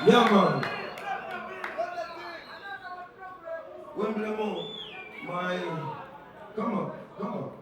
Yeah, man. Wemblemont, my... Come on, come on.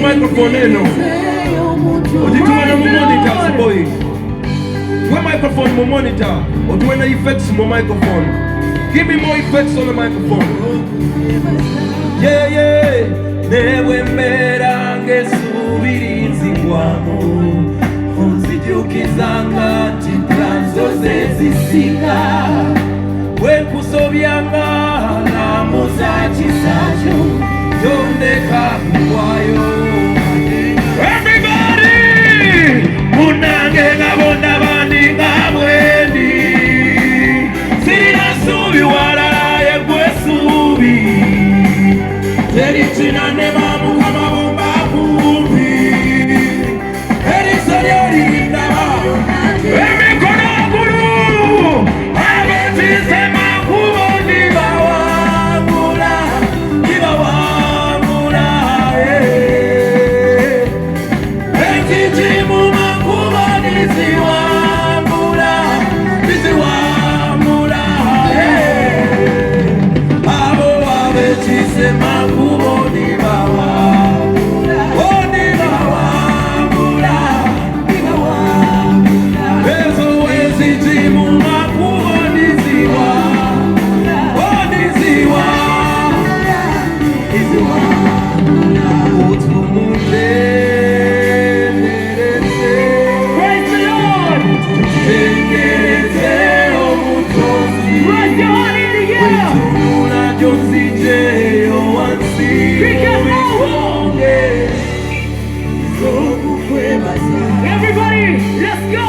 Microphone eno. Ujituma na monitor boy. Where microphone mo monitor? Or do any effects mo microphone? Give me more effects on the microphone. Yeah, yeah. Newe mbera ngesubirizi kwamo. Onzijukizanga chiplanzo zezisika. Wekusobyanga na muzachi sacho. Yondeka kwayo. Everybody! Munange ngabonda bandi ngabwendi. Sina subi wala ya kwesubi. Teri china nema mukama bomba kumbi. Eri soriori ndaba. Emi kona kuru. Abeti sema kubondi bawangula. Bawangula. Etijimu makuba nisiwangula. Nisiwangula. Abo abeti sema kubondi bawangula. Bondi bawangula. Bezo etijimu makuba nisiwangula. Bondi nisiwangula. Praise the Lord! Raise your hand in the air! Everybody, let's go!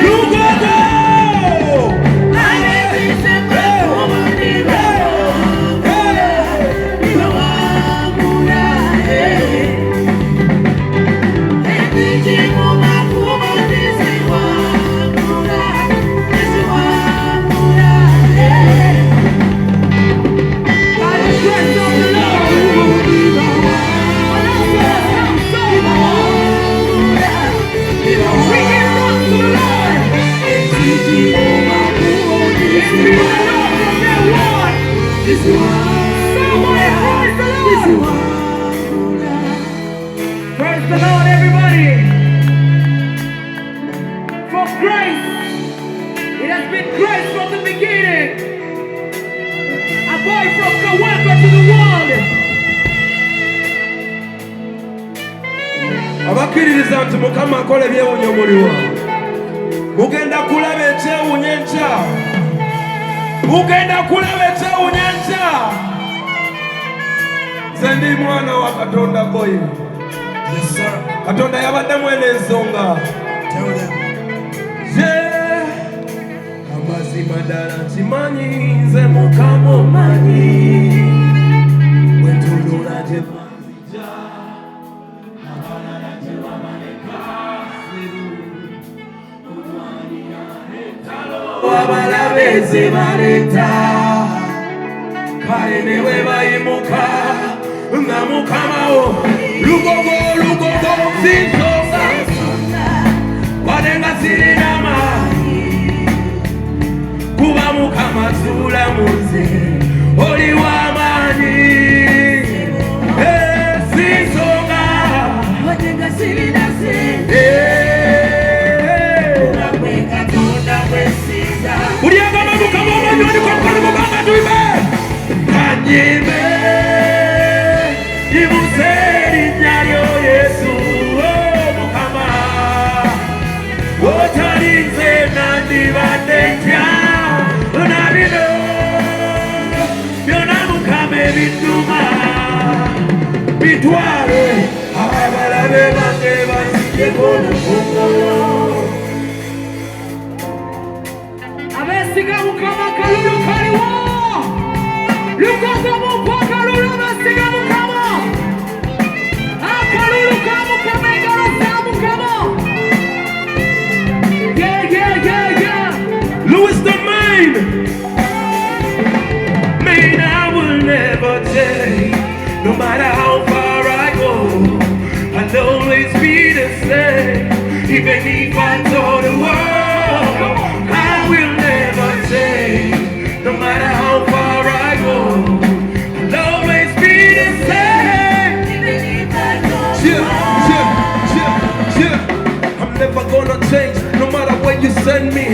Lugogo! tegeeza nti Mukama akola ebyewunya muliwa. Mugenda kulaba ekyewunya enkya. Mugenda kulaba ekyewunya enkya. Nze ndi mwana wa Katonda boy. Yes, sir. Katonda yabaddemu eno ensonga. Tell them. Amazima ddala nkimanyi nze Mukama omanyi. Bwe ntunula gye banzija abalala gye bamaleka omwanya entalo abalabe ze baleeta kale ne bwe bayimuka nga Mukama wo lugogo zinsonga wadde nga zirina maanyi kuba Mukama zuula mu nze oli w'amaanyi. Zinsonga wadde nga zirina sente kuba gwe Katonda gwesiga. Buli agamba Mukama omanyi oliko omukono mubanga tuyibe kanyime yimuze erinnya lyo Yesu. Mukama otalinze nandibadde ntya na bino byonna Mukama ebiduma bitwale abalabe bange banzijjeko n'okongolo. Abesiga Mukama kalulu kaliwo. Lukoza mu kalulu abesiga Mukama. Akalulu ka Mukama engalo za Mukama. Yeah. Louis the Main I will never change. No matter how far I go, I'll always be the same. Even if I told the world, I will never change. No matter how far I go, I'll always be the same. Even if I told the world, I'm never gonna change. No matter where you send me,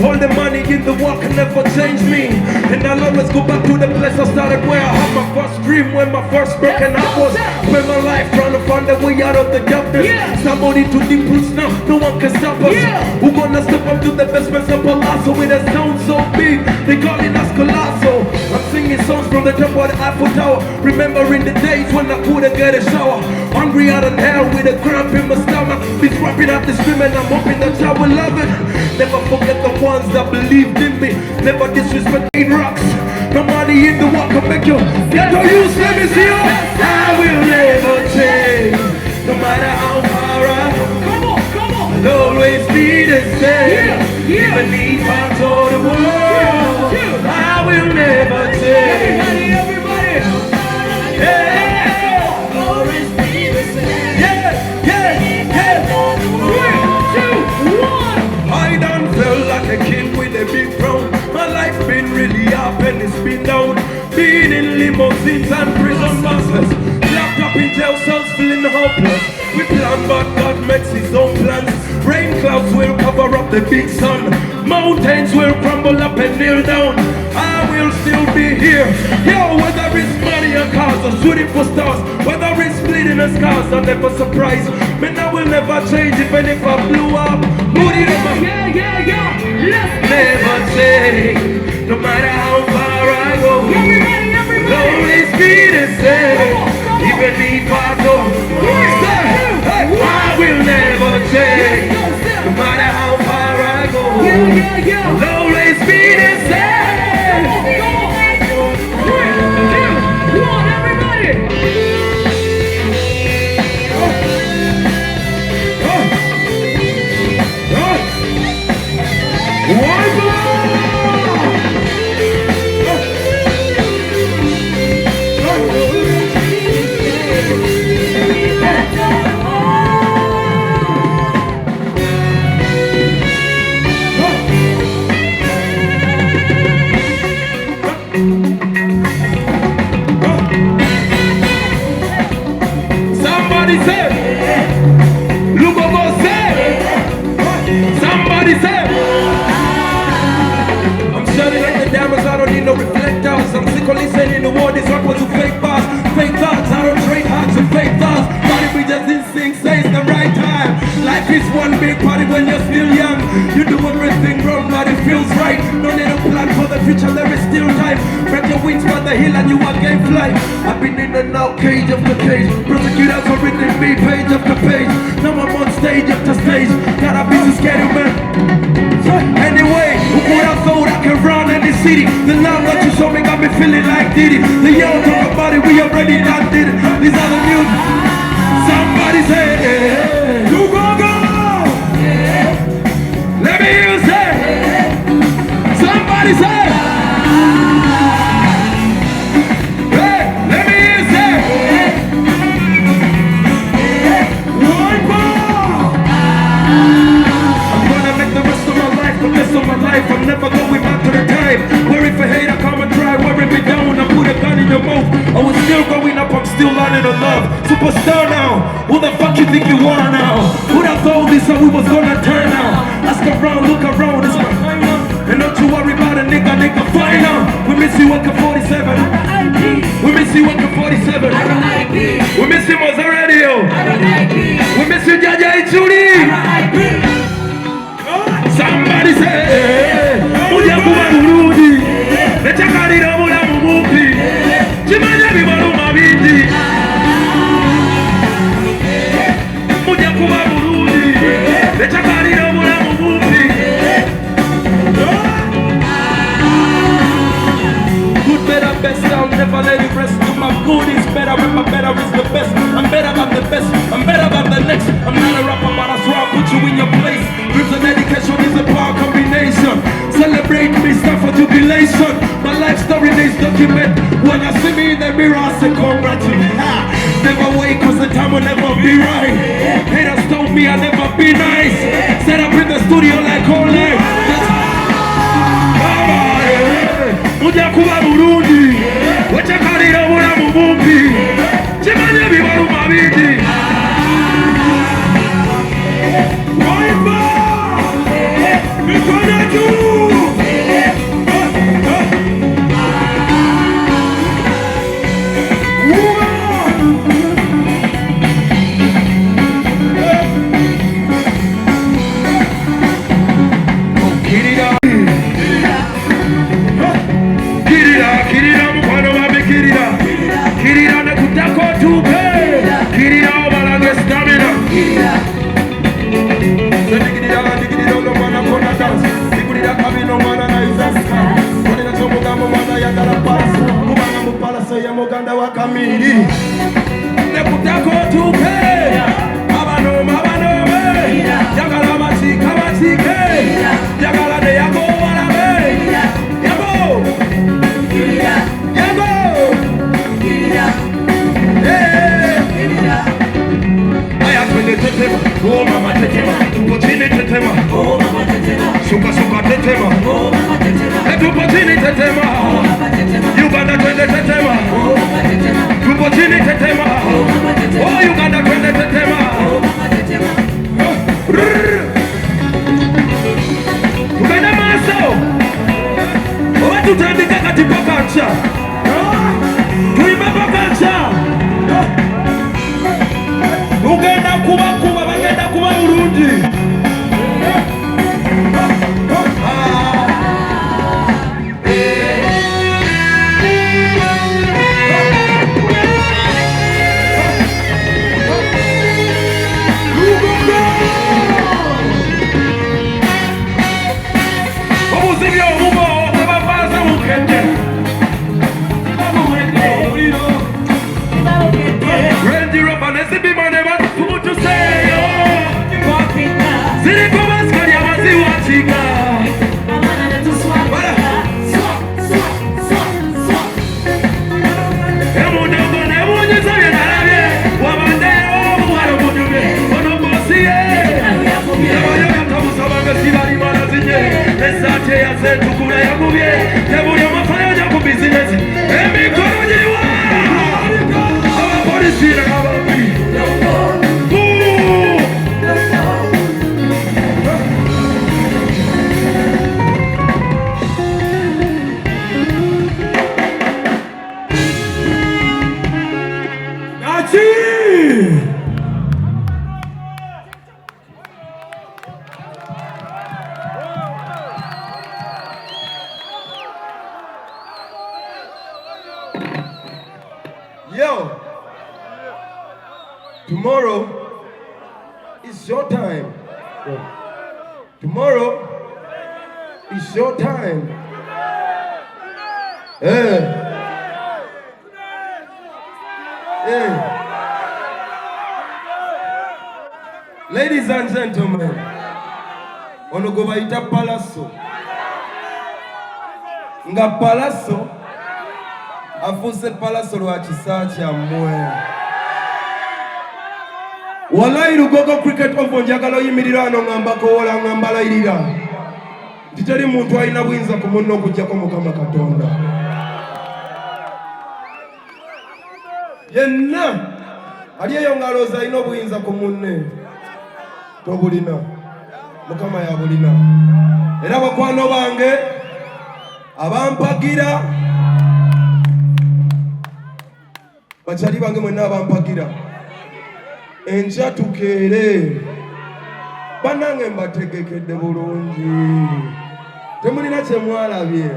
all the money in the world can never change me. And I'll always go back to the place I started, where I had my first dream, where my first broken heart was. Spend my life trying to find a way out of the darkness. Somebody to deep roots now, no one can stop us. We're gonna step up to the best friends of Pallaso with a sound so big, they calling us Colossal. I'm singing songs from the top of the Eiffel Tower, remembering the days when I couldn't get a shower. Hungry out of hell with a cramp in my stomach, be scrapping out the stream and I'm hoping that I will love it. Never forget the ones that believed in me, never disrespect rocks. Nobody in the world can make you get to use. Let me see you. I will never change, no matter how far I go. Come on. I'll always be the same. Even if I told the world, I will never change. Everybody. Yeah. Always be the same. Yeah. 3, 2, 1. I done felt like a king with a big crown. My life been really up and it's been down. Being in limousines and prison buses, locked up in jail cells feeling hopeless. We plan but God makes his own plans. Rain clouds will cover up the big sun, mountains will crumble up and kneel down. I will still be here. Yo, whether it's money or cars or shooting for stars, whether it's bleeding or scars, I'm never surprised. Man, I will never change even if I blew up. Yeah. Never change, no matter how far I go. Everybody. I'll always be the same. Even if I go, I will never change. No matter how far I go, I'll always be the same. 3, 2, 1, everybody. big party when you're still young. You do everything wrong, but it feels right. No need to plan for the future, there is still time. Spread your wings by the hill and you again fly. I've been in and out, cage after cage. Prosecutors are written me page after page. Now I'm on stage after stage. Got a busy schedule, man. Anyway, who would have thought I can run any city? The love that you show me got me feeling like Diddy. The young talk about it, we already done did it. These are the news. Somebody say, hey, you go go. Let me hear you say. Somebody say. Hey, let me hear you say. One more. I'm gonna make the rest of my life the best of my life. I'm never going back to the time where if a hater come and try, wearing me down, I put a gun in your mouth. I was still growing up, I'm still learning to love. Superstar now, who the fuck you think you are now? Who'd have thought this how we was gonna turn out? Ask around, look around, it's my final. And don't you worry about a nigga final. We miss you at 47. We miss you at 47. We miss you Moza Radio. We miss you Jaja Ichuri. Somebody say, Muja kuwa urudi. Nechakarira mula mumupi. Chimanya bibaru mabindi. Muja kuwa urudi. Nechakarira mula mumupi. Good, better, best, I'll never let it rest. Do my good is better, if my better is the best. I'm better than the best, I'm better than the next. I'm not a rapper, but I swear I'll put you in your place. Rhythms and dedication is a power combination. Celebrate me, stand for jubilation. My life story is document. When I see me in the mirror, I say congratulations. Never wait, cause the time will never be right. Haters told me I'll never be nice. Set up in the studio like all night. Muja kuba Burundi. Wachakarira mula mubumbi. Chimanya bibaru mabidi. Pallaso ya muganda wa kamiri nekutako tuke abanoma jagala matika matike jagala de yago walabe yago aya twende tetema oh mama tetema tupotini tetema oh mama tetema shuka tetema oh mama tetema tupotini tetema oh mama tetema Uganda twende tetema oh mama tetema tupotini tetema oh Uganda twende tetema oh mama tetema tukenda maso watu tutandika katika kancha tuimba kancha ugenda kuba bagenda kuba Burundi Tomorrow is your time. Tomorrow is your time. Ladies and gentlemen, ono gwe bayita Pallaso. Nga Pallaso afuuse Pallaso lwa kisa kyammwe. Wallahi Lugogo cricket off njagala oyimirira wano ngambako wola ngamba layirira. Nti teri muntu alina buyinza ku munno okuggyako Mukama Katonda. Yenna ali eyo ng'alowooza alina obuyinza ku munne. Tobulina. Mukama yabulina. Era bakwano bange abampagira bakyali bange mwenna abampagira enkya tukeere bannange mbategekedde bulungi temulina kye mwalabye.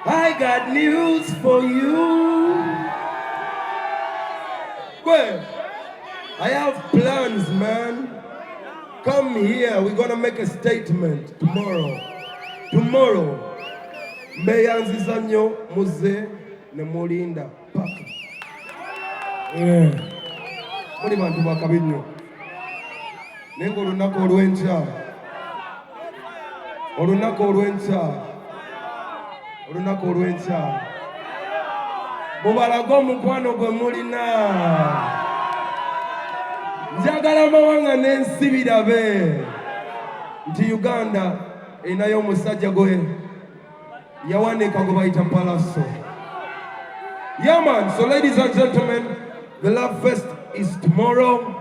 I got news for you. Well, I have plans, man. Come here, we're gonna make a statement tomorrow. Tomorrow, mbeyanziza nnyo muze ne mulinda paka. Muli bantu bakabi nnyo. Naye ng'olunaku olw'enkya, olunaku olw'enkya, mubalage omukwano gwe mulina. Njagala amawanga n'ensi birabe nti Uganda erinayo omusajja gwe yawanika gwe bayita Pallaso. Yeah man, so ladies and gentlemen, the love fest is tomorrow.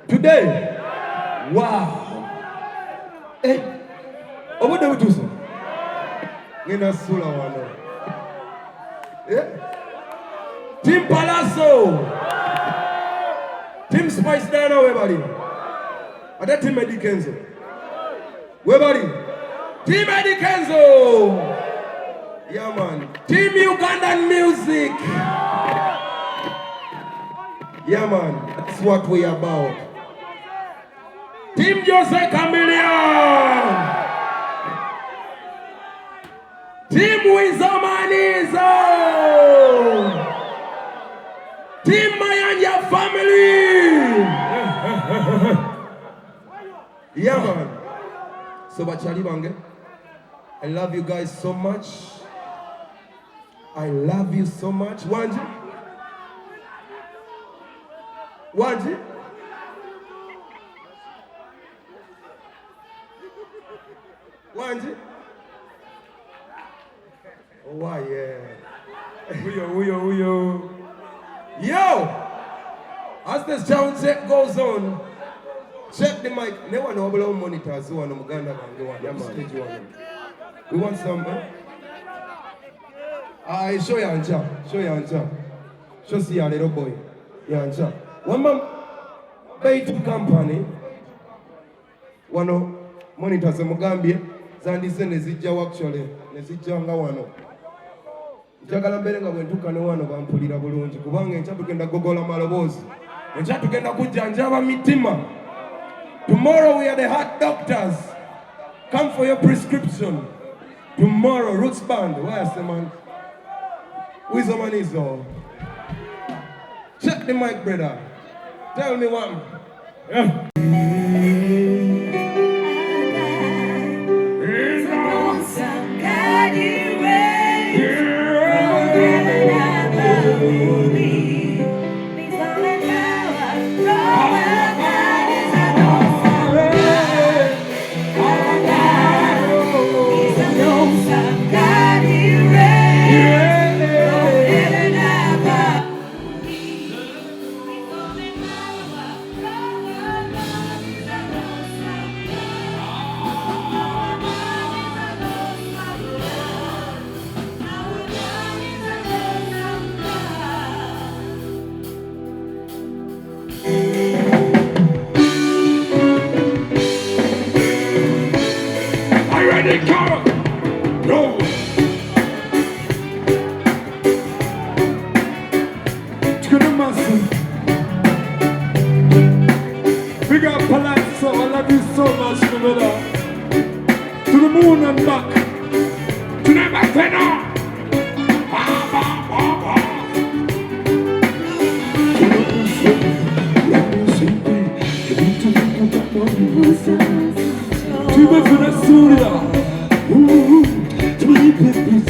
Today, wow. Obudde butuuse ngenda sula wano. Team Pallaso, Team Spice Dana, webali. Ate Team Eddie Kenzo. Webali. Team Eddie Kenzo. Yeah man. Team Ugandan Music. Yeah man. That's what we about. Team Jose Chameleon. Team Wizamanizo. Team Mayanja family. Yeah man. So bachali bange, I love you guys so much. I love you so much. Wanji? Wanji? Wanji? Oh, why, yeah. Uyo. Yo! As the sound check goes on, check the mic. No one over monitors who are no Muganda and we want some. Show your answer. Show see a little boy. Your answer. One man pay to company. One monitors in Mugambia. Zandi send Nezija actually. Nezija nga wano. Njagala mbere nga bwe ntuuka ne wano bampulira bulungi kubanga enkya tugenda gogola maloboozi, enkya tugenda kujjanjaba mitima. Tomorrow we are the heart doctors. Come for your prescription. Tomorrow, Roots Band. Where's the man? Who is the man is all? Check the mic, brother. Tell me one. Yeah. so much, my brother. To the moon and back. To the back now. Tu me fais sourire. Tu me fais